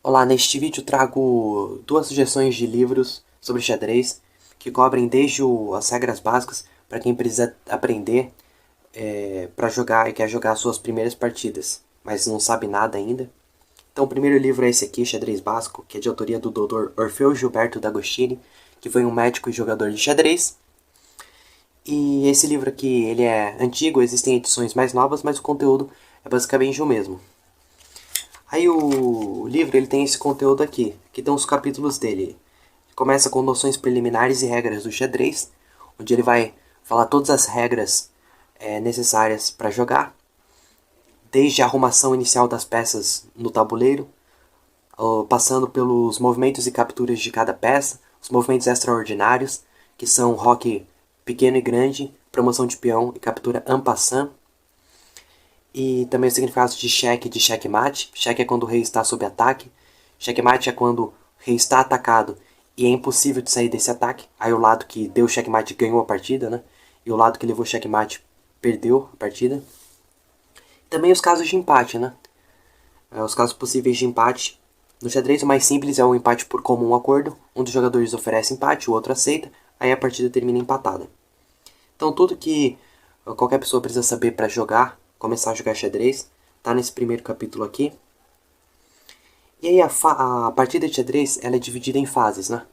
Olá, neste vídeo trago duas sugestões de livros sobre xadrez que cobrem desde as regras básicas para quem precisa aprender para jogar e quer jogar suas primeiras partidas, mas não sabe nada ainda. Então o primeiro livro é esse aqui, Xadrez Básico, que é de autoria do Dr. Orfeu Gilberto D'Agostini, que foi um médico e jogador de xadrez. E esse livro aqui, ele é antigo, existem edições mais novas, mas o conteúdo é basicamente o mesmo. Aí o livro ele tem esse conteúdo aqui, que tem os capítulos dele. Começa com noções preliminares e regras do xadrez, onde ele vai falar todas as regras necessárias para jogar, desde a arrumação inicial das peças no tabuleiro, passando pelos movimentos e capturas de cada peça, os movimentos extraordinários, que são roque pequeno e grande, promoção de peão e captura en passant, e também os significados de cheque e de checkmate. Cheque é quando o rei está sob ataque. Checkmate é quando o rei está atacado e é impossível de sair desse ataque. Aí o lado que deu checkmate ganhou a partida, né? E o lado que levou checkmate perdeu a partida. Também os casos de empate, né? Os casos possíveis de empate. No xadrez, o mais simples é o empate por comum acordo. Um dos jogadores oferece empate, o outro aceita. Aí a partida termina empatada. Então tudo que qualquer pessoa precisa saber para jogar, começar a jogar xadrez, tá nesse primeiro capítulo aqui. E aí a partida de xadrez ela é dividida em fases, né?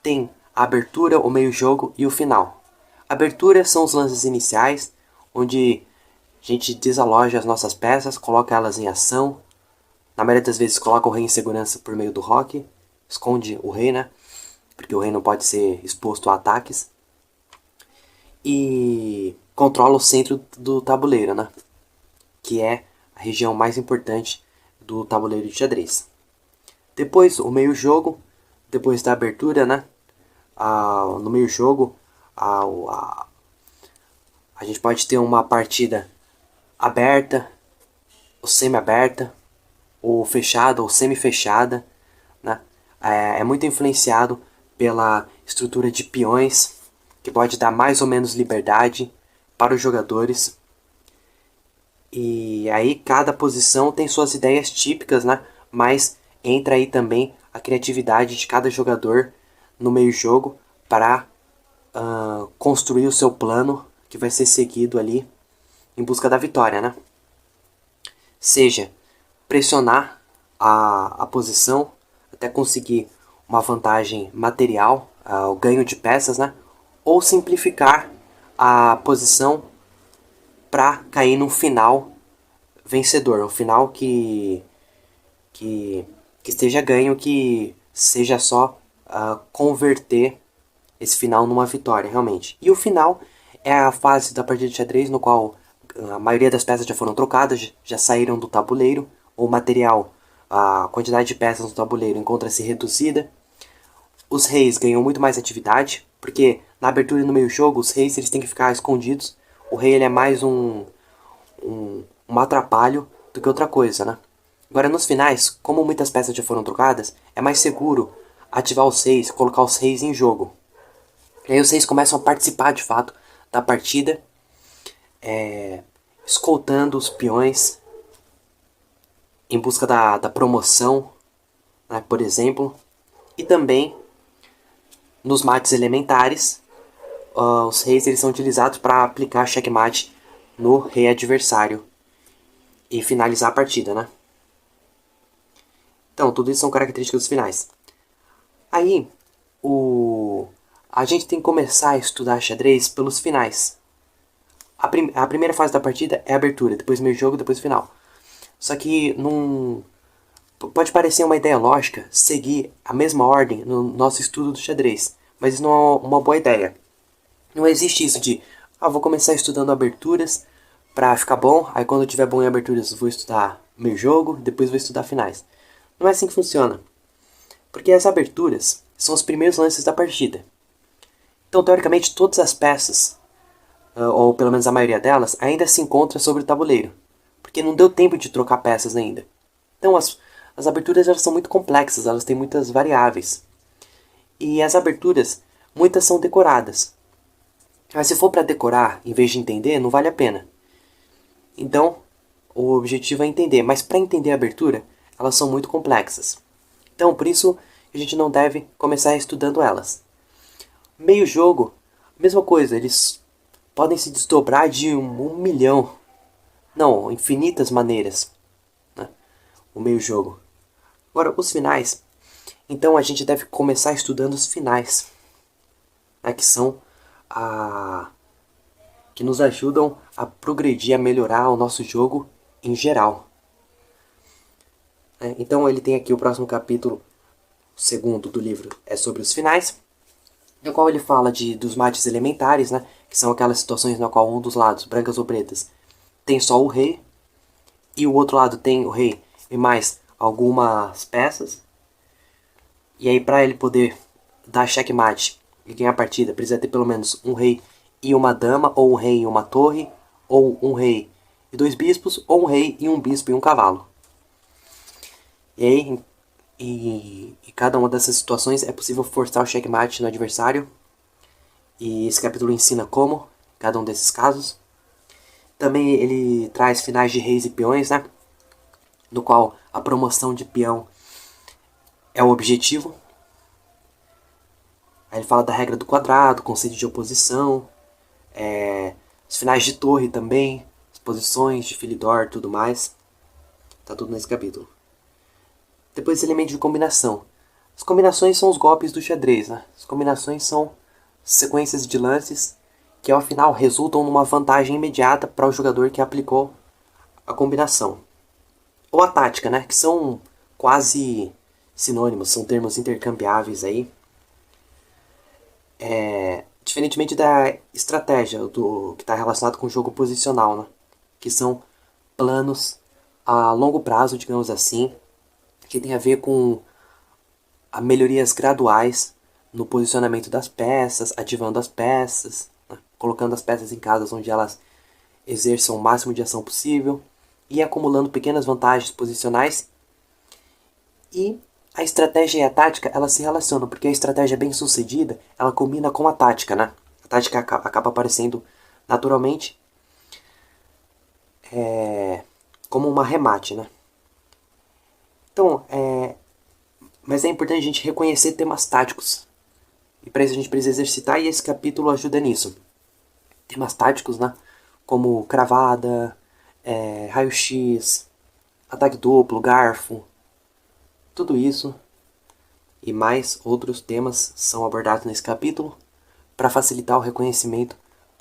Tem a abertura, o meio-jogo e o final. A abertura são os lances iniciais, onde a gente desaloja as nossas peças, coloca elas em ação. Na maioria das vezes coloca o rei em segurança por meio do roque, esconde o rei, né? Porque o rei não pode ser exposto a ataques. E controla o centro do tabuleiro, né? Que é a região mais importante do tabuleiro de xadrez. Depois o meio jogo, depois da abertura, né? No meio jogo, a gente pode ter uma partida aberta, ou semi-aberta, ou fechada, ou semi-fechada, né? É muito influenciado pela estrutura de peões, que pode dar mais ou menos liberdade para os jogadores. E aí cada posição tem suas ideias típicas, né? Mas entra aí também a criatividade de cada jogador no meio-jogo para construir o seu plano que vai ser seguido ali em busca da vitória, né? Seja pressionar a posição até conseguir uma vantagem material, o ganho de peças, né? Ou simplificar a posição para cair num final vencedor, um final que esteja ganho, que seja só converter esse final numa vitória, realmente. E o final é a fase da partida de xadrez no qual a maioria das peças já foram trocadas, já saíram do tabuleiro, o material, a quantidade de peças no tabuleiro encontra-se reduzida. Os reis ganham muito mais atividade, porque na abertura e no meio jogo, os reis eles têm que ficar escondidos. O rei ele é mais um atrapalho do que outra coisa, né? Agora nos finais, como muitas peças já foram trocadas, é mais seguro ativar os reis, colocar os reis em jogo. E aí os reis começam a participar de fato da partida, escoltando os peões em busca da promoção, né, por exemplo. E também nos mates elementares, os reis eles são utilizados para aplicar checkmate no rei adversário e finalizar a partida, né? Então, tudo isso são características dos finais. Aí, a gente tem que começar a estudar xadrez pelos finais. A primeira fase da partida é a abertura, depois meio jogo, depois o final. Só que pode parecer uma ideia lógica seguir a mesma ordem no nosso estudo do xadrez, mas isso não é uma boa ideia. Não existe isso de, vou começar estudando aberturas pra ficar bom, aí quando eu tiver bom em aberturas vou estudar meio jogo, depois vou estudar finais. Não é assim que funciona. Porque as aberturas são os primeiros lances da partida. Então, teoricamente, todas as peças, ou pelo menos a maioria delas, ainda se encontra sobre o tabuleiro. Porque não deu tempo de trocar peças ainda. Então, as aberturas elas são muito complexas, elas têm muitas variáveis. E as aberturas, muitas são decoradas. Mas se for para decorar, em vez de entender, não vale a pena. Então, o objetivo é entender. Mas para entender a abertura, elas são muito complexas. Então, por isso, a gente não deve começar estudando elas. Meio jogo, mesma coisa, eles podem se desdobrar de um milhão, não, infinitas maneiras, né? O meio jogo. Agora, os finais. Então, a gente deve começar estudando os finais, né? Que são que nos ajudam a progredir, a melhorar o nosso jogo em geral. Então ele tem aqui o próximo capítulo, o segundo do livro, é sobre os finais, no qual ele fala dos mates elementares, né, que são aquelas situações na qual um dos lados, brancas ou pretas, tem só o rei, e o outro lado tem o rei e mais algumas peças. E aí para ele poder dar checkmate e ganhar a partida, precisa ter pelo menos um rei e uma dama, ou um rei e uma torre, ou um rei e 2 bispos, ou um rei e um bispo e um cavalo. E aí, e cada uma dessas situações é possível forçar o checkmate no adversário. E esse capítulo ensina como, cada um desses casos. Também ele traz finais de reis e peões, né? No qual a promoção de peão é o objetivo. Aí ele fala da regra do quadrado, conceito de oposição, os finais de torre também, as posições de Philidor e tudo mais. Tá tudo nesse capítulo. Depois elemento de combinação. As combinações são os golpes do xadrez, né? As combinações são sequências de lances que ao final resultam numa vantagem imediata para o jogador que aplicou a combinação. Ou a tática, né? Que são quase sinônimos, são termos intercambiáveis aí. Diferentemente da estratégia, que está relacionado com o jogo posicional, né? Que são planos a longo prazo, digamos assim, que tem a ver com melhorias graduais no posicionamento das peças, ativando as peças, né? Colocando as peças em casas onde elas exerçam o máximo de ação possível e acumulando pequenas vantagens posicionais. E a estratégia e a tática, elas se relacionam, porque a estratégia bem sucedida, ela combina com a tática, né? A tática acaba aparecendo naturalmente como um remate, né? Então, mas é importante a gente reconhecer temas táticos. E para isso a gente precisa exercitar, e esse capítulo ajuda nisso. Temas táticos, né? Como cravada, raio-x, ataque duplo, garfo. Tudo isso e mais outros temas são abordados nesse capítulo para facilitar o reconhecimento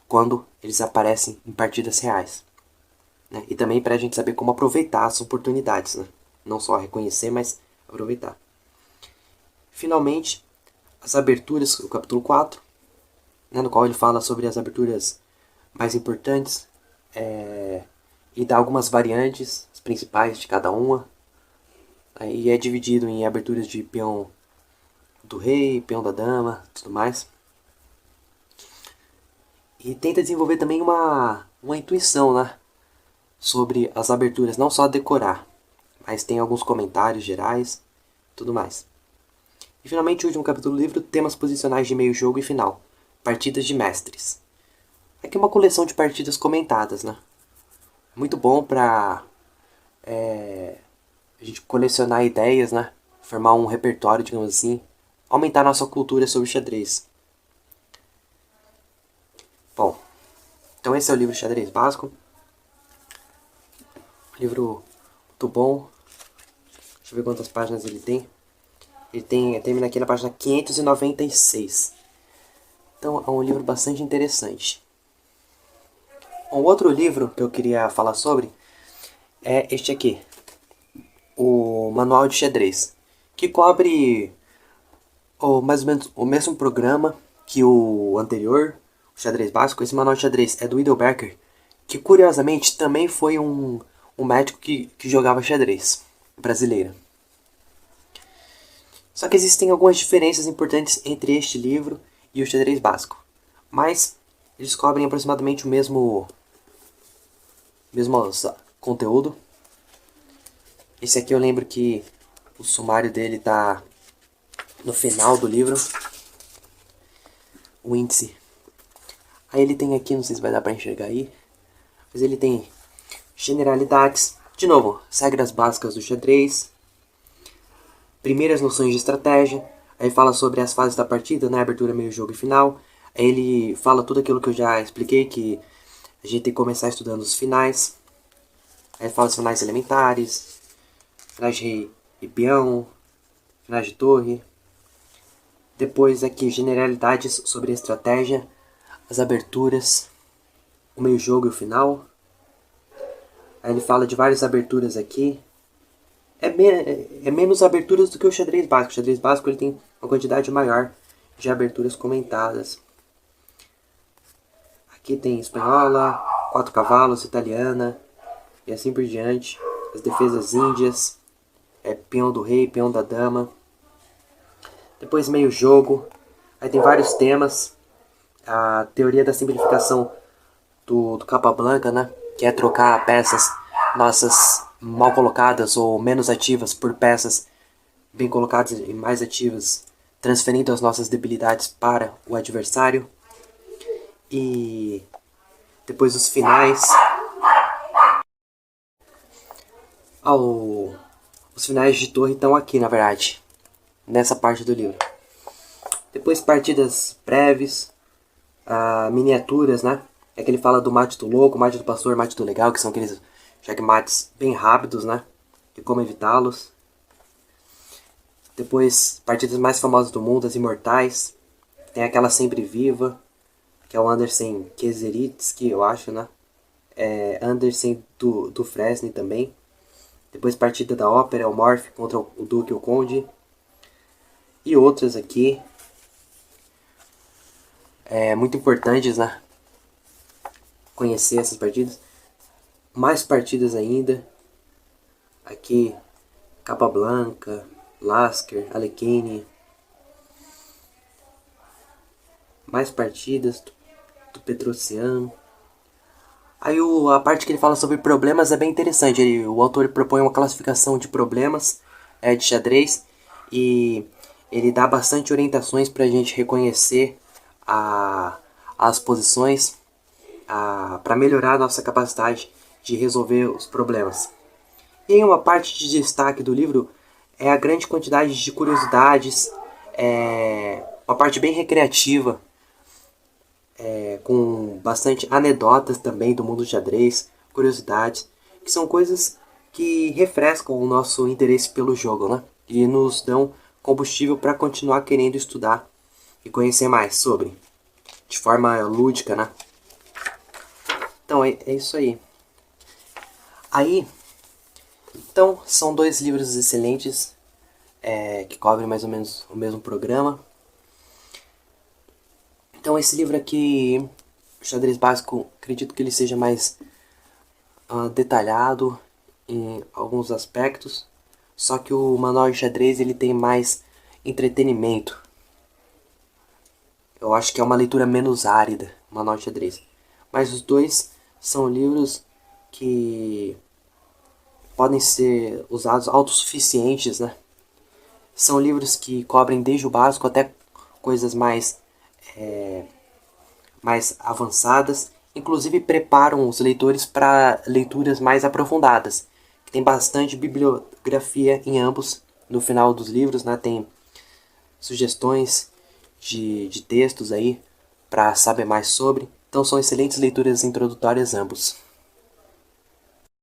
quando eles aparecem em partidas reais, né? E também para a gente saber como aproveitar as oportunidades, né? Não só reconhecer, mas aproveitar. Finalmente, as aberturas, o capítulo 4, né, no qual ele fala sobre as aberturas mais importantes e dá algumas variantes, as principais de cada uma. E é dividido em aberturas de peão do rei, peão da dama, tudo mais. E tenta desenvolver também uma intuição, né, sobre as aberturas, não só decorar, mas tem alguns comentários gerais, tudo mais. E finalmente o último capítulo do livro, temas posicionais de meio jogo e final, partidas de mestres. Aqui é uma coleção de partidas comentadas, né? Muito bom para a gente colecionar ideias, né? Formar um repertório, digamos assim, aumentar nossa cultura sobre xadrez. Bom, então esse é o livro Xadrez Básico. Livro muito bom. Deixa eu ver quantas páginas ele tem. Termina aqui na página 596. Então é um livro bastante interessante. Um outro livro que eu queria falar sobre é este aqui, o Manual de Xadrez, que cobre mais ou menos o mesmo programa que o anterior, o Xadrez Básico. Esse Manual de Xadrez é do Idle-Becker, que curiosamente também foi um médico que jogava xadrez, brasileiro. Só que existem algumas diferenças importantes entre este livro e o Xadrez Básico, mas eles cobrem aproximadamente o mesmo conteúdo. Esse aqui eu lembro que o sumário dele tá no final do livro, o índice. Aí ele tem aqui, não sei se vai dar para enxergar aí, mas ele tem generalidades, de novo, as regras básicas do xadrez, primeiras noções de estratégia. Aí fala sobre as fases da partida, né? Abertura, meio jogo e final. Aí ele fala tudo aquilo que eu já expliquei, que a gente tem que começar estudando os finais. Aí fala os finais elementares, finais de rei e peão, finais de torre. Depois aqui generalidades sobre a estratégia, as aberturas, o meio jogo e o final. Aí ele fala de várias aberturas aqui. É menos aberturas do que o xadrez básico. O xadrez básico ele tem uma quantidade maior de aberturas comentadas. Aqui tem espanhola, 4 cavalos, italiana e assim por diante. As defesas índias, peão do rei, peão da dama. Depois meio jogo. Aí tem vários temas. A teoria da simplificação do Capablanca, né? Que é trocar peças nossas mal colocadas ou menos ativas por peças bem colocadas e mais ativas, transferindo as nossas debilidades para o adversário. E depois os finais. Os finais de torre estão aqui, na verdade, nessa parte do livro. Depois partidas breves, miniaturas, né? É que ele fala do mate do louco, mate do pastor, mate do legal, que são aqueles checkmates bem rápidos, né? E como evitá-los. Depois, partidas mais famosas do mundo, as imortais. Tem aquela sempre viva, que é o Andersen Keseritsky, eu acho, né? Andersen do Fresney também. Depois partida da ópera, o Morph contra o Duque e o Conde. E outras aqui. Muito importantes, né? Conhecer essas partidas. Mais partidas ainda. Aqui, Capablanca, Lasker, Alekhine. Mais partidas do Petrosian. Aí a parte que ele fala sobre problemas é bem interessante. O autor propõe uma classificação de problemas de xadrez e ele dá bastante orientações para a gente reconhecer as posições para melhorar a nossa capacidade de resolver os problemas. E em uma parte de destaque do livro é a grande quantidade de curiosidades, uma parte bem recreativa, com bastante anedotas também do mundo do xadrez, curiosidades, que são coisas que refrescam o nosso interesse pelo jogo, né? E nos dão combustível para continuar querendo estudar e conhecer mais sobre, de forma lúdica, né? Então é isso aí. Então são 2 livros excelentes que cobrem mais ou menos o mesmo programa. Então esse livro aqui, o Xadrez Básico, acredito que ele seja mais detalhado em alguns aspectos. Só que o Manual de Xadrez ele tem mais entretenimento. Eu acho que é uma leitura menos árida, o Manual de Xadrez. Mas os dois são livros que podem ser usados autossuficientes, né? São livros que cobrem desde o básico até coisas mais avançadas, inclusive preparam os leitores para leituras mais aprofundadas. Tem bastante bibliografia em ambos. No final dos livros, né, tem sugestões de textos aí para saber mais sobre. Então são excelentes leituras introdutórias ambos.